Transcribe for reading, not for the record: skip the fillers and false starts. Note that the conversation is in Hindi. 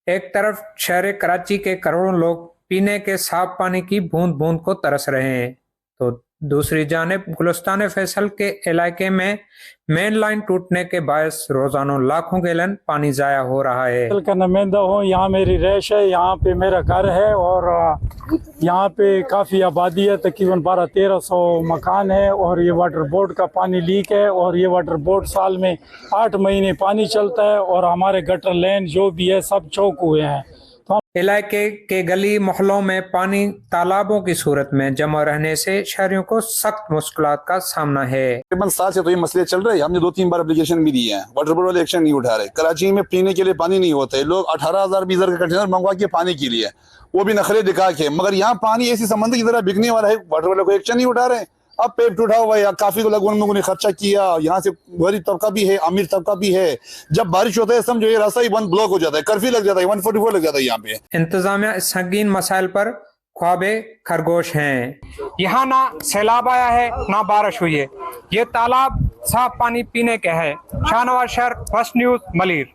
एक तरफ शहर कराची के करोड़ों लोग पीने के साफ पानी की बूंद बूंद को तरस रहे हैं, तो दूसरी जानिब गुलिस्तान फैसल के इलाके में मेन लाइन टूटने के बायस रोजाना लाखों गैलन पानी जाया हो रहा है। का नुमाइंदा हूँ, यहाँ मेरी रैश है, यहाँ पे मेरा घर है और यहाँ पे काफ़ी आबादी है, तकरीबन 1200-1300 मकान है और ये वाटर बोर्ड का पानी लीक है और ये वाटर बोर्ड साल में 8 महीने पानी चलता है और हमारे गटर लाइन जो भी है सब चौक हुए हैं। इलाके के गली मोहल्लों में पानी तालाबों की सूरत में जमा रहने से शहरियों को सख्त मुश्किलात का सामना है। तकरीबन साल से तो ये मसले चल रहे हैं। हमने 2-3 बार एप्लीकेशन भी दी है, वाटर बोर्ड वाले एक्शन नहीं उठा रहे। कराची में पीने के लिए पानी नहीं होता है, लोग 18,000-20,000 के कंटेनर मंगवा के पानी के लिए, वो भी नखरे दिखा के, मगर यहाँ पानी ऐसी समंदर की तरह बिकने वाला है, वाटर वाले को एक्शन नहीं उठा रहे। अब पेप टूटा हुआ है, काफी को लोगों ने खर्चा किया, यहाँ से गरीब तबका भी है, अमीर तबका भी है। जब बारिश होता है समझो ये रास्ता ही बंद ब्लॉक हो जाता है, कर्फ्यू लग जाता है, 144 लग जाता है। यहाँ पे इंतजामिया इस संगीन मसाइल पर ख्वाबे खरगोश हैं। यहाँ ना सैलाब आया है ना बारिश हुई है, ये तालाब साफ पानी पीने के है। शाहनवाज शहर, फर्स्ट न्यूज, मलिर।